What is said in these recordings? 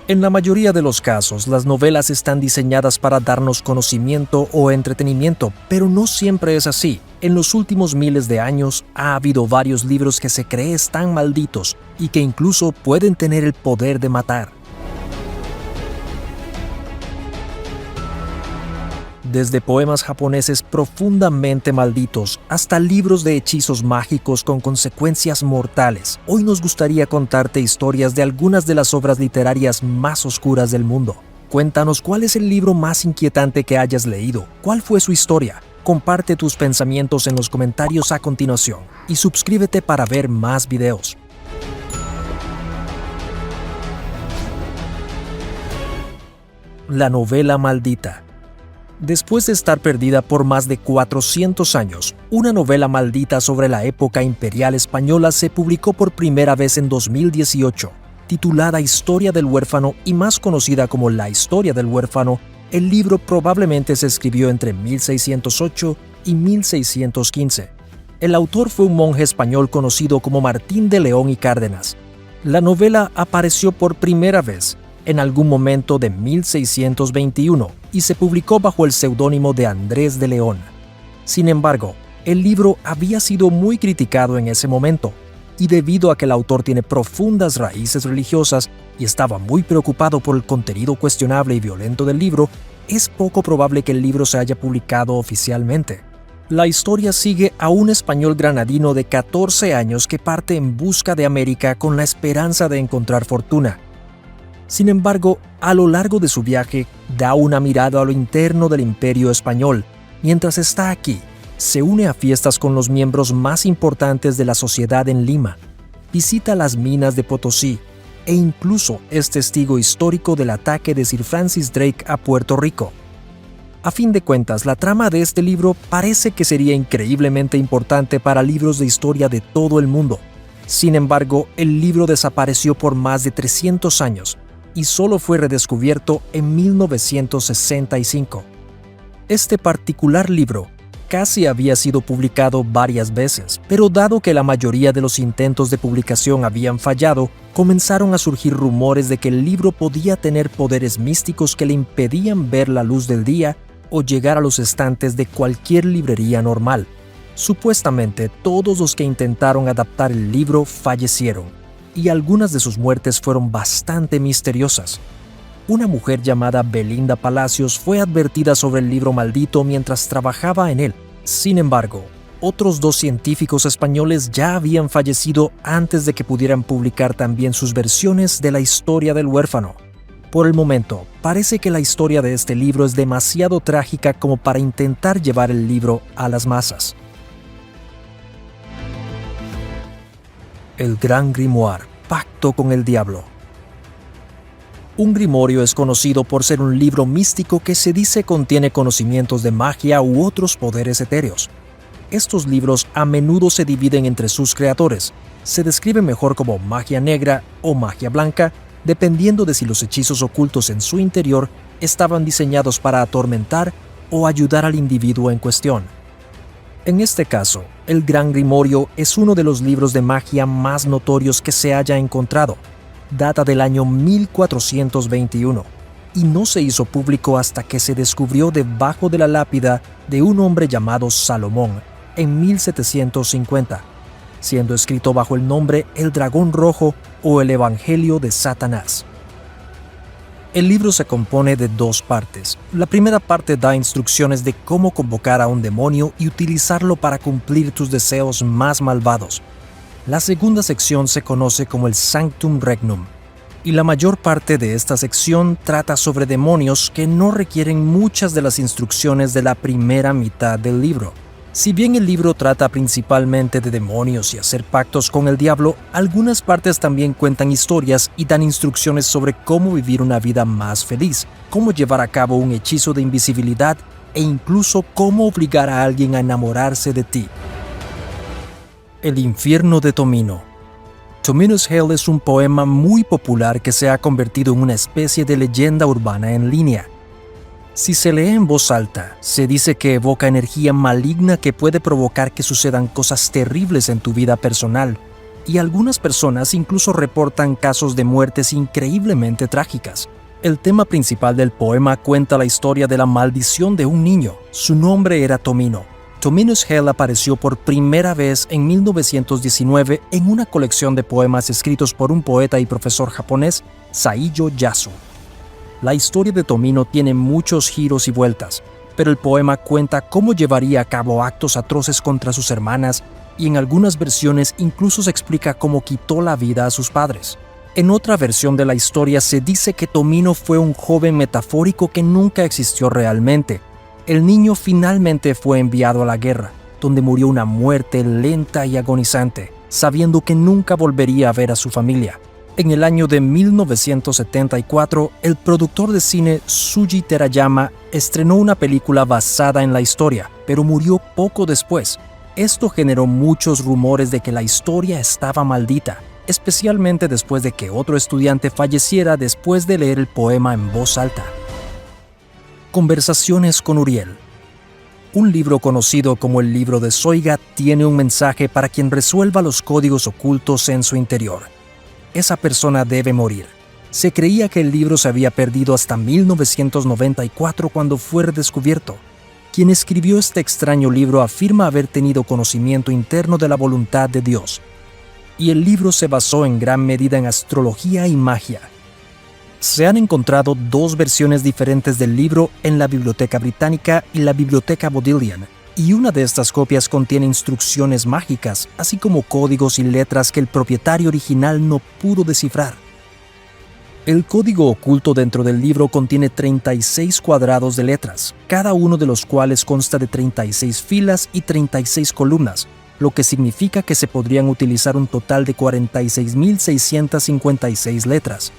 En la mayoría de los casos, las novelas están diseñadas para darnos conocimiento o entretenimiento, pero no siempre es así. En los últimos miles de años ha habido varios libros que se creen están malditos y que incluso pueden tener el poder de matar. Desde poemas japoneses profundamente malditos hasta libros de hechizos mágicos con consecuencias mortales, hoy nos gustaría contarte historias de algunas de las obras literarias más oscuras del mundo. Cuéntanos cuál es el libro más inquietante que hayas leído, cuál fue su historia. Comparte tus pensamientos en los comentarios a continuación y suscríbete para ver más videos. La novela maldita. Después de estar perdida por más de 400 años, una novela maldita sobre la época imperial española se publicó por primera vez en 2018. Titulada Historia del Huérfano y más conocida como La Historia del Huérfano, el libro probablemente se escribió entre 1608 y 1615. El autor fue un monje español conocido como Martín de León y Cárdenas. La novela apareció por primera vez en algún momento de 1621 y se publicó bajo el seudónimo de Andrés de León. Sin embargo, el libro había sido muy criticado en ese momento, y debido a que el autor tiene profundas raíces religiosas y estaba muy preocupado por el contenido cuestionable y violento del libro, es poco probable que el libro se haya publicado oficialmente. La historia sigue a un español granadino de 14 años que parte en busca de América con la esperanza de encontrar fortuna. Sin embargo, a lo largo de su viaje, da una mirada a lo interno del Imperio Español. Mientras está aquí, se une a fiestas con los miembros más importantes de la sociedad en Lima, visita las minas de Potosí e incluso es testigo histórico del ataque de Sir Francis Drake a Puerto Rico. A fin de cuentas, la trama de este libro parece que sería increíblemente importante para libros de historia de todo el mundo. Sin embargo, el libro desapareció por más de 300 años y solo fue redescubierto en 1965. Este particular libro casi había sido publicado varias veces, pero dado que la mayoría de los intentos de publicación habían fallado, comenzaron a surgir rumores de que el libro podía tener poderes místicos que le impedían ver la luz del día o llegar a los estantes de cualquier librería normal. Supuestamente, todos los que intentaron adaptar el libro fallecieron, y algunas de sus muertes fueron bastante misteriosas. Una mujer llamada Belinda Palacios fue advertida sobre el libro maldito mientras trabajaba en él. Sin embargo, otros 2 científicos españoles ya habían fallecido antes de que pudieran publicar también sus versiones de la historia del huérfano. Por el momento, parece que la historia de este libro es demasiado trágica como para intentar llevar el libro a las masas. El Gran Grimoire, Pacto con el Diablo. Un grimorio es conocido por ser un libro místico que se dice contiene conocimientos de magia u otros poderes etéreos. Estos libros a menudo se dividen entre sus creadores. Se describe mejor como magia negra o magia blanca, dependiendo de si los hechizos ocultos en su interior estaban diseñados para atormentar o ayudar al individuo en cuestión. En este caso, el Gran Grimorio es uno de los libros de magia más notorios que se haya encontrado. Data del año 1421 y no se hizo público hasta que se descubrió debajo de la lápida de un hombre llamado Salomón en 1750, siendo escrito bajo el nombre El Dragón Rojo o el Evangelio de Satanás. El libro se compone de 2 partes. La primera parte da instrucciones de cómo convocar a un demonio y utilizarlo para cumplir tus deseos más malvados. La segunda sección se conoce como el Sanctum Regnum, y la mayor parte de esta sección trata sobre demonios que no requieren muchas de las instrucciones de la primera mitad del libro. Si bien el libro trata principalmente de demonios y hacer pactos con el diablo, algunas partes también cuentan historias y dan instrucciones sobre cómo vivir una vida más feliz, cómo llevar a cabo un hechizo de invisibilidad e incluso cómo obligar a alguien a enamorarse de ti. El infierno de Tomino. Tomino's Hell es un poema muy popular que se ha convertido en una especie de leyenda urbana en línea. Si se lee en voz alta, se dice que evoca energía maligna que puede provocar que sucedan cosas terribles en tu vida personal y algunas personas incluso reportan casos de muertes increíblemente trágicas. El tema principal del poema cuenta la historia de la maldición de un niño. Su nombre era Tomino. Tomino's Hell apareció por primera vez en 1919 en una colección de poemas escritos por un poeta y profesor japonés, Saijo Yasu. La historia de Tomino tiene muchos giros y vueltas, pero el poema cuenta cómo llevaría a cabo actos atroces contra sus hermanas y en algunas versiones incluso se explica cómo quitó la vida a sus padres. En otra versión de la historia se dice que Tomino fue un joven metafórico que nunca existió realmente. El niño finalmente fue enviado a la guerra, donde murió una muerte lenta y agonizante, sabiendo que nunca volvería a ver a su familia. En el año de 1974, el productor de cine Tsuji Terayama estrenó una película basada en la historia, pero murió poco después. Esto generó muchos rumores de que la historia estaba maldita, especialmente después de que otro estudiante falleciera después de leer el poema en voz alta. Conversaciones con Uriel. Un libro conocido como el libro de Soiga tiene un mensaje para quien resuelva los códigos ocultos en su interior. Esa persona debe morir. Se creía que el libro se había perdido hasta 1994 cuando fue redescubierto. Quien escribió este extraño libro afirma haber tenido conocimiento interno de la voluntad de Dios, y el libro se basó en gran medida en astrología y magia. Se han encontrado dos versiones diferentes del libro en la Biblioteca Británica y la Biblioteca Bodleian, y una de estas copias contiene instrucciones mágicas, así como códigos y letras que el propietario original no pudo descifrar. El código oculto dentro del libro contiene 36 cuadrados de letras, cada uno de los cuales consta de 36 filas y 36 columnas, lo que significa que se podrían utilizar un total de 46.656 letras.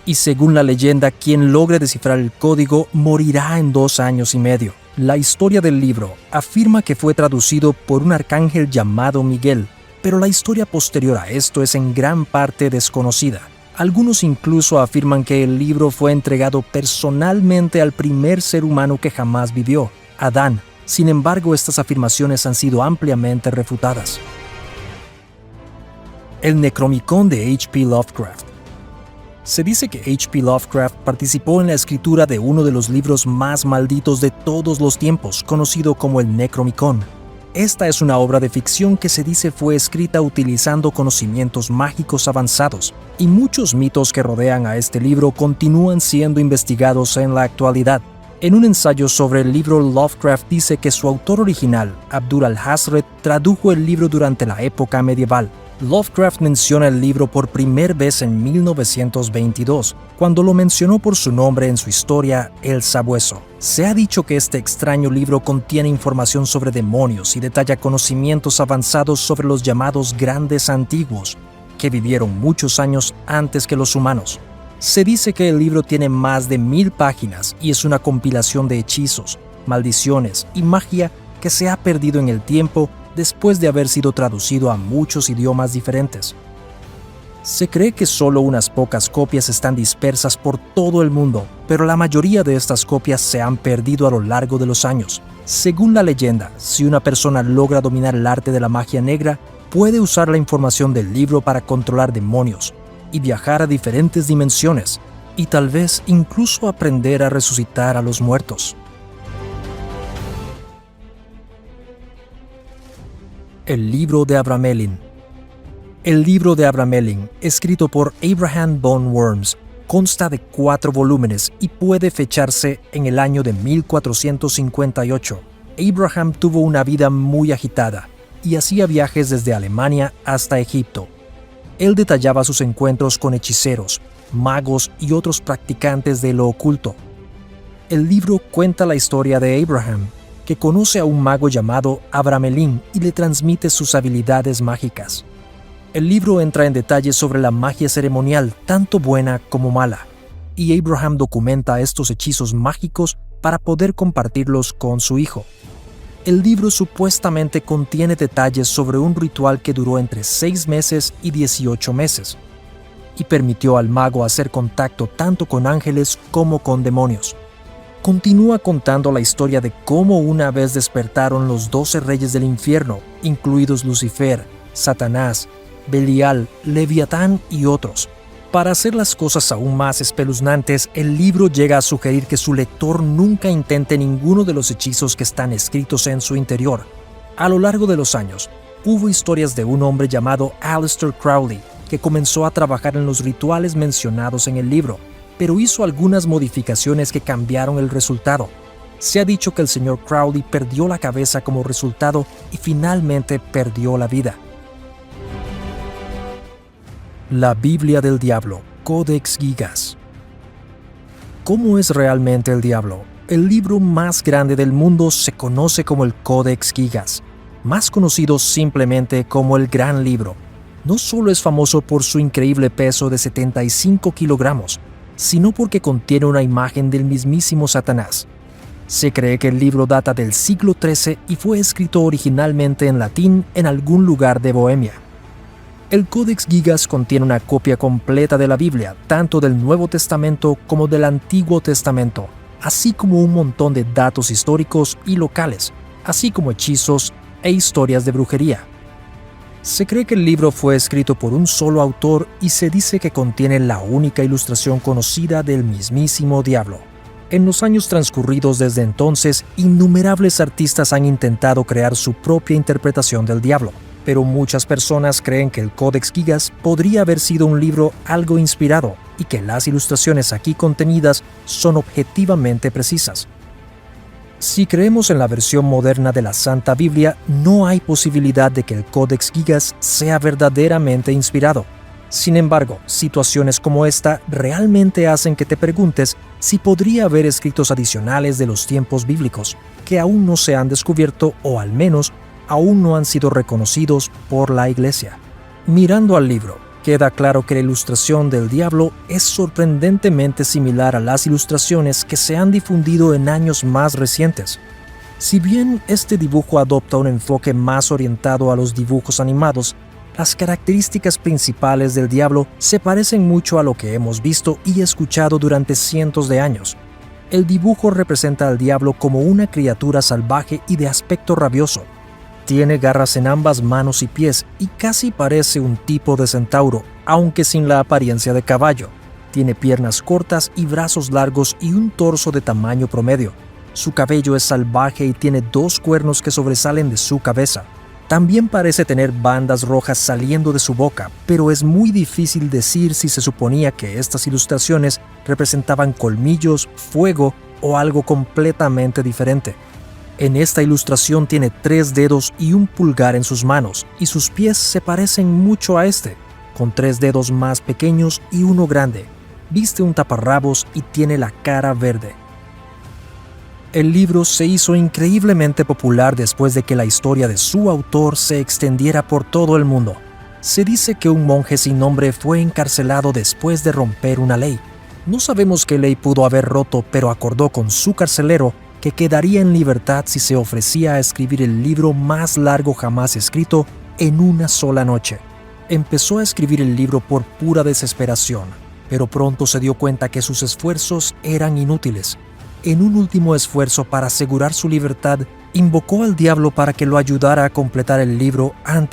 Y según la leyenda, quien logre descifrar el código morirá en 2 años y medio. La historia del libro afirma que fue traducido por un arcángel llamado Miguel, pero la historia posterior a esto es en gran parte desconocida. Algunos incluso afirman que el libro fue entregado personalmente al primer ser humano que jamás vivió, Adán. Sin embargo, estas afirmaciones han sido ampliamente refutadas. El Necronomicon de H.P. Lovecraft. Se dice que H.P. Lovecraft participó en la escritura de uno de los libros más malditos de todos los tiempos, conocido como el Necronomicon. Esta es una obra de ficción que se dice fue escrita utilizando conocimientos mágicos avanzados, y muchos mitos que rodean a este libro continúan siendo investigados en la actualidad. En un ensayo sobre el libro, Lovecraft dice que su autor original, Abdul al-Hazred, tradujo el libro durante la época medieval. Lovecraft menciona el libro por primera vez en 1922, cuando lo mencionó por su nombre en su historia, El Sabueso. Se ha dicho que este extraño libro contiene información sobre demonios y detalla conocimientos avanzados sobre los llamados grandes antiguos, que vivieron muchos años antes que los humanos. Se dice que el libro tiene más de 1000 páginas y es una compilación de hechizos, maldiciones y magia que se ha perdido en el tiempo después de haber sido traducido a muchos idiomas diferentes. Se cree que solo unas pocas copias están dispersas por todo el mundo, pero la mayoría de estas copias se han perdido a lo largo de los años. Según la leyenda, si una persona logra dominar el arte de la magia negra, puede usar la información del libro para controlar demonios y viajar a diferentes dimensiones, y tal vez incluso aprender a resucitar a los muertos. El libro de Abramelin. El libro de Abramelin, escrito por Abraham von Worms, consta de 4 volúmenes y puede fecharse en el año de 1458. Abraham tuvo una vida muy agitada y hacía viajes desde Alemania hasta Egipto. Él detallaba sus encuentros con hechiceros, magos y otros practicantes de lo oculto. El libro cuenta la historia de Abraham, que conoce a un mago llamado Abramelin y le transmite sus habilidades mágicas. El libro entra en detalles sobre la magia ceremonial, tanto buena como mala, y Abraham documenta estos hechizos mágicos para poder compartirlos con su hijo. El libro supuestamente contiene detalles sobre un ritual que duró entre 6 meses y 18 meses, y permitió al mago hacer contacto tanto con ángeles como con demonios. Continúa contando la historia de cómo una vez despertaron los 12 reyes del infierno, incluidos Lucifer, Satanás, Belial, Leviatán y otros. Para hacer las cosas aún más espeluznantes, el libro llega a sugerir que su lector nunca intente ninguno de los hechizos que están escritos en su interior. A lo largo de los años, hubo historias de un hombre llamado Aleister Crowley, que comenzó a trabajar en los rituales mencionados en el libro, pero hizo algunas modificaciones que cambiaron el resultado. Se ha dicho que el señor Crowley perdió la cabeza como resultado y finalmente perdió la vida. La Biblia del Diablo, Codex Gigas. ¿Cómo es realmente el diablo? El libro más grande del mundo se conoce como el Codex Gigas, más conocido simplemente como el Gran Libro. No solo es famoso por su increíble peso de 75 kilogramos, sino porque contiene una imagen del mismísimo Satanás. Se cree que el libro data del siglo XIII y fue escrito originalmente en latín en algún lugar de Bohemia. El Codex Gigas contiene una copia completa de la Biblia, tanto del Nuevo Testamento como del Antiguo Testamento, así como un montón de datos históricos y locales, así como hechizos e historias de brujería. Se cree que el libro fue escrito por un solo autor y se dice que contiene la única ilustración conocida del mismísimo diablo. En los años transcurridos desde entonces, innumerables artistas han intentado crear su propia interpretación del diablo, pero muchas personas creen que el Codex Gigas podría haber sido un libro algo inspirado y que las ilustraciones aquí contenidas son objetivamente precisas. Si creemos en la versión moderna de la Santa Biblia, no hay posibilidad de que el Codex Gigas sea verdaderamente inspirado. Sin embargo, situaciones como esta realmente hacen que te preguntes si podría haber escritos adicionales de los tiempos bíblicos que aún no se han descubierto o al menos aún no han sido reconocidos por la Iglesia. Mirando al libro, queda claro que la ilustración del diablo es sorprendentemente similar a las ilustraciones que se han difundido en años más recientes. Si bien este dibujo adopta un enfoque más orientado a los dibujos animados, las características principales del diablo se parecen mucho a lo que hemos visto y escuchado durante cientos de años. El dibujo representa al diablo como una criatura salvaje y de aspecto rabioso. Tiene garras en ambas manos y pies y casi parece un tipo de centauro, aunque sin la apariencia de caballo. Tiene piernas cortas y brazos largos y un torso de tamaño promedio. Su cabello es salvaje y tiene 2 cuernos que sobresalen de su cabeza. También parece tener bandas rojas saliendo de su boca, pero es muy difícil decir si se suponía que estas ilustraciones representaban colmillos, fuego o algo completamente diferente. En esta ilustración tiene 3 dedos y un pulgar en sus manos, y sus pies se parecen mucho a este, con 3 dedos más pequeños y uno grande. Viste un taparrabos y tiene la cara verde. El libro se hizo increíblemente popular después de que la historia de su autor se extendiera por todo el mundo. Se dice que un monje sin nombre fue encarcelado después de romper una ley. No sabemos qué ley pudo haber roto, pero acordó con su carcelero que quedaría en libertad si se ofrecía a escribir el libro más largo jamás escrito en una sola noche. Empezó a escribir el libro por pura desesperación, pero pronto se dio cuenta que sus esfuerzos eran inútiles. En un último esfuerzo para asegurar su libertad, invocó al diablo para que lo ayudara a completar el libro antes